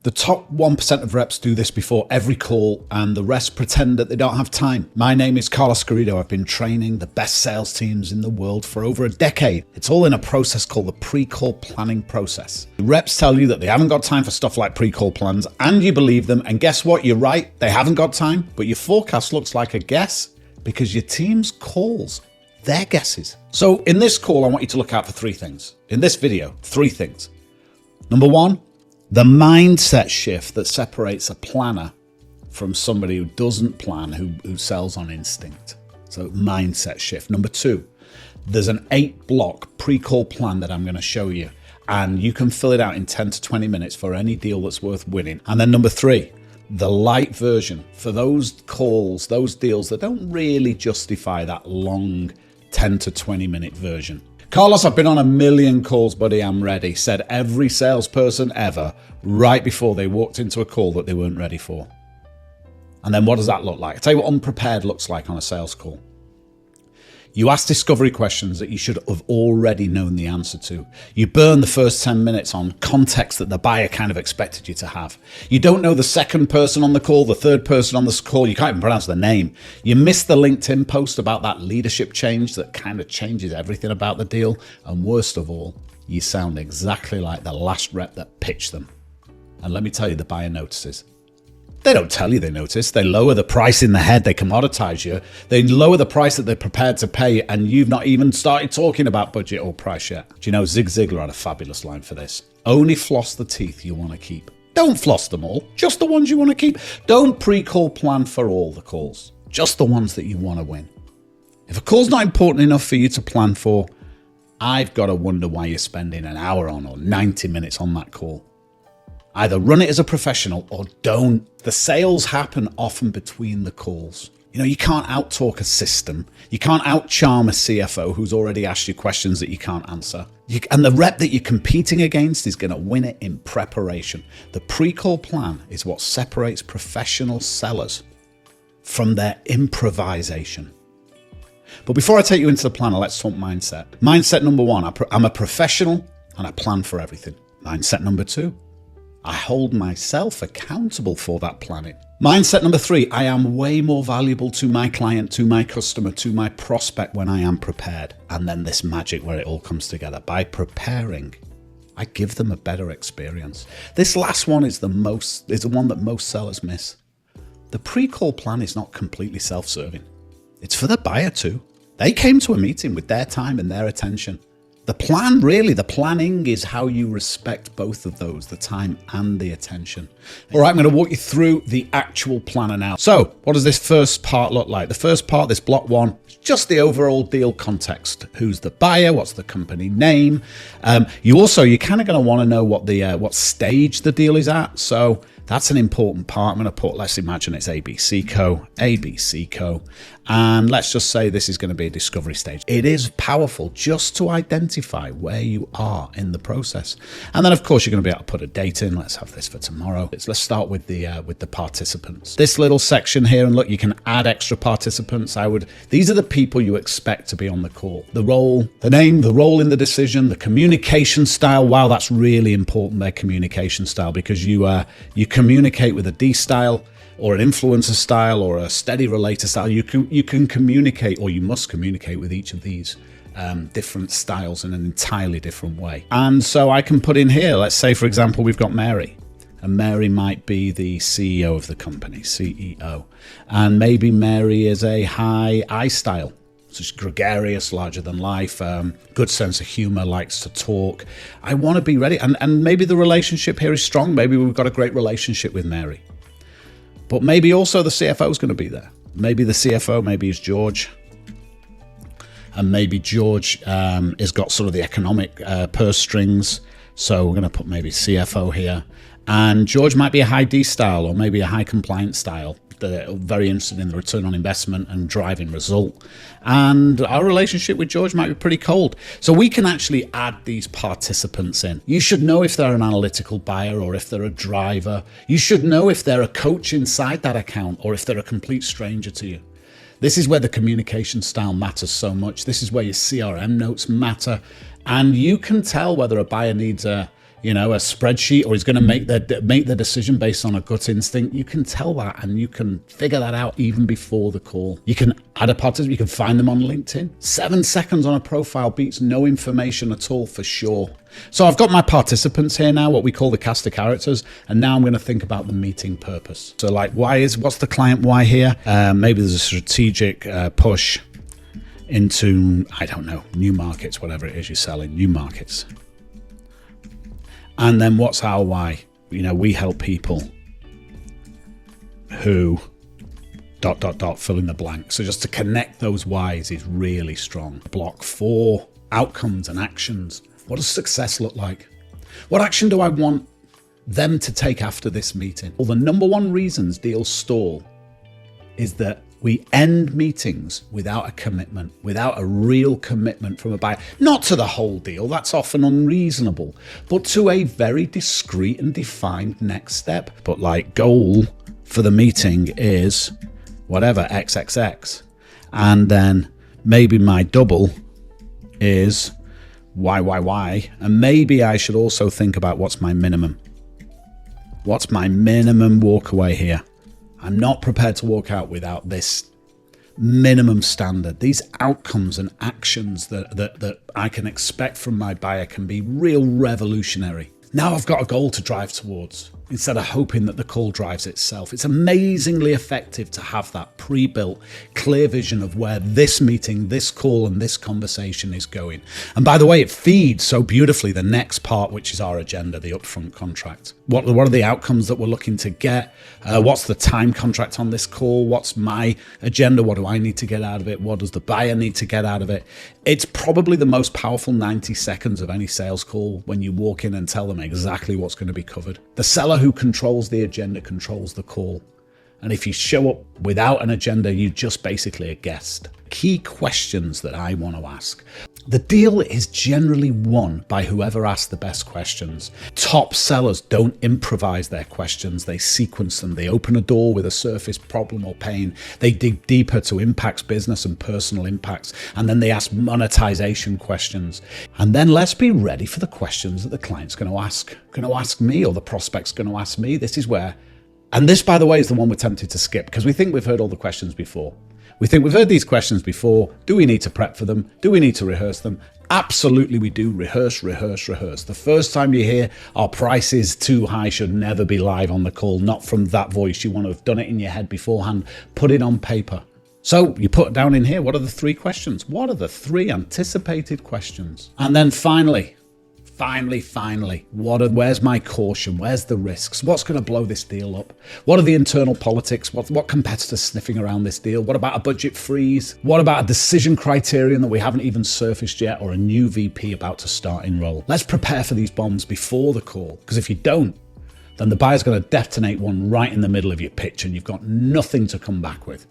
The top 1% of reps do this before every call, and the rest pretend that they don't have time. My name is Garrido. I've been training the best sales teams in the world for over a decade. It's all in a process called the pre-call planning process. The reps tell you that they haven't got time for stuff like pre-call plans, and you believe them, and guess what? You're right, they haven't got time, but your forecast looks like a guess because your team's calls, they're guesses. So in this call, I want you to look out for 3 things. In this video, 3 things. Number 1, the mindset shift that separates a planner from somebody who doesn't plan, who sells on instinct. So mindset shift. Number 2, there's an 8-block pre-call plan that I'm going to show you, and you can fill it out in 10 to 20 minutes for any deal that's worth winning. And then number 3, the light version for those calls, those deals that don't really justify that long 10 to 20 minute version. Carlos, I've been on a million calls, buddy, I'm ready, said every salesperson ever right before they walked into a call that they weren't ready for. And then what does that look like? I'll tell you what unprepared looks like on a sales call. You ask discovery questions that you should have already known the answer to. You burn the first 10 minutes on context that the buyer kind of expected you to have. You don't know the second person on the call, the third person on this call. You can't even pronounce their name. You miss the LinkedIn post about that leadership change that kind of changes everything about the deal. And worst of all, you sound exactly like the last rep that pitched them. And let me tell you, the buyer notices. They don't tell you they notice. They lower the price in the head. They commoditize you. They lower the price that they're prepared to pay, and you've not even started talking about budget or price yet. Do you know, Zig Ziglar had a fabulous line for this. Only floss the teeth you want to keep. Don't floss them all, just the ones you want to keep. Don't pre-call plan for all the calls, just the ones that you want to win. If a call's not important enough for you to plan for, I've got to wonder why you're spending an hour on or 90 minutes on that call. Either run it as a professional or don't. The sales happen often between the calls. You know, you can't out-talk a system. You can't out-charm a CFO who's already asked you questions that you can't answer. And the rep that you're competing against is going to win it in preparation. The pre-call plan is what separates professional sellers from their improvisation. But before I take you into the planner, let's talk mindset. Mindset number 1, I'm a professional and I plan for everything. Mindset number 2, I hold myself accountable for that planning. Mindset number 3, I am way more valuable to my client, to my customer, to my prospect when I am prepared. And then this magic where it all comes together. By preparing, I give them a better experience. This last one is the one that most sellers miss. The pre-call plan is not completely self-serving. It's for the buyer too. They came to a meeting with their time and their attention. The plan, really, the planning is how you respect both of those, the time and the attention. All right, I'm going to walk you through the actual planner now. So what does this first part look like? The first part, this block 1, is just the overall deal context. Who's the buyer? What's the company name? You're kind of going to want to know what stage the deal is at. So that's an important part. I'm going to put, let's imagine it's ABC Co. And let's just say this is going to be a discovery stage. It is powerful just to identify where you are in the process. And then, of course, you're going to be able to put a date in. Let's have this for tomorrow. Let's start with the participants. This little section here, and look, you can add extra participants. These are the people you expect to be on the call. The role, the name, the role in the decision, the communication style. Wow, that's really important, their communication style, because you communicate with a D style, or an influencer style, or a steady relator style. You can communicate, or you must communicate with each of these different styles in an entirely different way. And so I can put in here, let's say, for example, we've got Mary. And Mary might be the CEO of the company, CEO. And maybe Mary is a high I style. So she's gregarious, larger than life, good sense of humor, likes to talk. I want to be ready. And maybe the relationship here is strong. Maybe we've got a great relationship with Mary. But maybe also the CFO is going to be there. Maybe the CFO, maybe is George. And maybe George has got sort of the economic purse strings. So we're going to put maybe CFO here. And George might be a high D style, or maybe a high compliance style. They're very interested in the return on investment and driving result. And our relationship with George might be pretty cold. So we can actually add these participants in. You should know if they're an analytical buyer or if they're a driver. You should know if they're a coach inside that account or if they're a complete stranger to you. This is where the communication style matters so much. This is where your CRM notes matter. And you can tell whether a buyer needs a a spreadsheet, or he's going to make the decision based on a gut instinct. You can tell that, and you can figure that out even before the call. You can add a participant. You can find them on LinkedIn. 7 seconds on a profile beats no information at all, for sure. So I've got my participants here now, what we call the cast of characters, and now I'm going to think about the meeting purpose. So like, what's the client why here? Maybe there's a strategic push into, I don't know, new markets, whatever it is you're selling, new markets. And then what's our why? We help people who ... fill in the blank. So just to connect those whys is really strong. Block 4, outcomes and actions. What does success look like? What action do I want them to take after this meeting? Well, the number one reasons deals stall is that we end meetings without a commitment, without a real commitment from a buyer. Not to the whole deal, that's often unreasonable, but to a very discreet and defined next step. But like, goal for the meeting is whatever, XXX. And then maybe my double is Y. And maybe I should also think about what's my minimum. What's my minimum walk away here? I'm not prepared to walk out without this minimum standard. These outcomes and actions that I can expect from my buyer can be real revolutionary. Now I've got a goal to drive towards, instead of hoping that the call drives itself. It's amazingly effective to have that pre-built, clear vision of where this meeting, this call, and this conversation is going. And by the way, it feeds so beautifully the next part, which is our agenda, the upfront contract. What are the outcomes that we're looking to get? What's the time contract on this call? What's my agenda? What do I need to get out of it? What does the buyer need to get out of it? It's probably the most powerful 90 seconds of any sales call when you walk in and tell them exactly what's going to be covered. The seller who controls the agenda controls the call. And if you show up without an agenda, you're just basically a guest. Key questions that I want to ask. The deal is generally won by whoever asks the best questions. Top sellers don't improvise their questions. They sequence them. They open a door with a surface problem or pain. They dig deeper to impacts, business and personal impacts. And then they ask monetization questions. And then let's be ready for the questions that the client's going to ask me, or the prospect's going to ask me. This is where, and this, by the way, is the one we're tempted to skip because we think we've heard all the questions before. We think we've heard these questions before. Do we need to prep for them? Do we need to rehearse them? Absolutely we do. Rehearse. The first time you hear our price is too high should never be live on the call, not from that voice. You want to have done it in your head beforehand. Put it on paper. So you put down in here, what are the 3 questions? What are the 3 anticipated questions? And then finally, where's my caution? Where's the risks? What's going to blow this deal up? What are the internal politics? What competitors sniffing around this deal? What about a budget freeze? What about a decision criterion that we haven't even surfaced yet, or a new VP about to start in role? Let's prepare for these bombs before the call, because if you don't, then the buyer's going to detonate one right in the middle of your pitch and you've got nothing to come back with.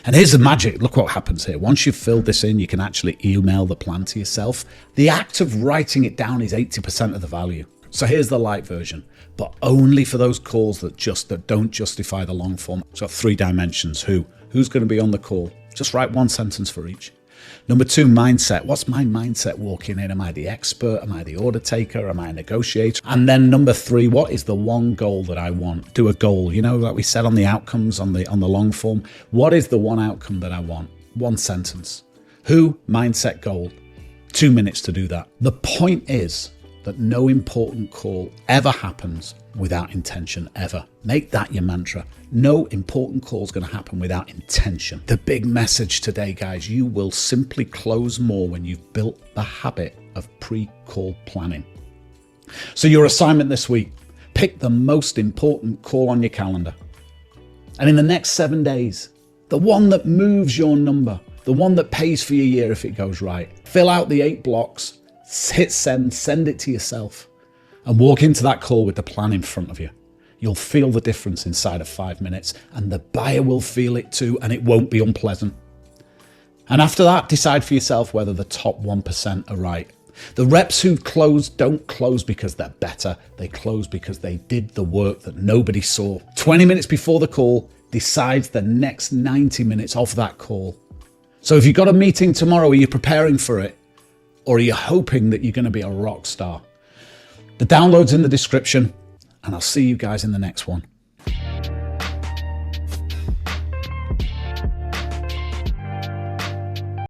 And here's the magic. Look what happens here. Once you've filled this in, you can actually email the plan to yourself. The act of writing it down is 80% of the value. So here's the light version, but only for those calls that don't justify the long form. It's got 3 dimensions. Who's going to be on the call? Just write 1 sentence for each. Number 2, mindset. What's my mindset walking in? Am I the expert? Am I the order taker? Am I a negotiator? And then number 3, what is the one goal that I want? Do a goal, like we said on the outcomes on the long form. What is the one outcome that I want? 1 sentence. Who, mindset, goal. 2 minutes to do that. The point is that no important call ever happens without intention, ever. Make that your mantra. No important call is going to happen without intention. The big message today, guys, you will simply close more when you've built the habit of pre-call planning. So your assignment this week, pick the most important call on your calendar. And in the next 7 days, the one that moves your number, the one that pays for your year if it goes right. Fill out the 8 blocks, hit send it to yourself, and walk into that call with the plan in front of you. You'll feel the difference inside of 5 minutes, and the buyer will feel it too, and it won't be unpleasant. And after that, decide for yourself whether the top 1% are right. The reps who close don't close because they're better. They close because they did the work that nobody saw. 20 minutes before the call decides the next 90 minutes of that call. So if you've got a meeting tomorrow, are you preparing for it? Or are you hoping that you're going to be a rock star? The download's in the description, and I'll see you guys in the next one.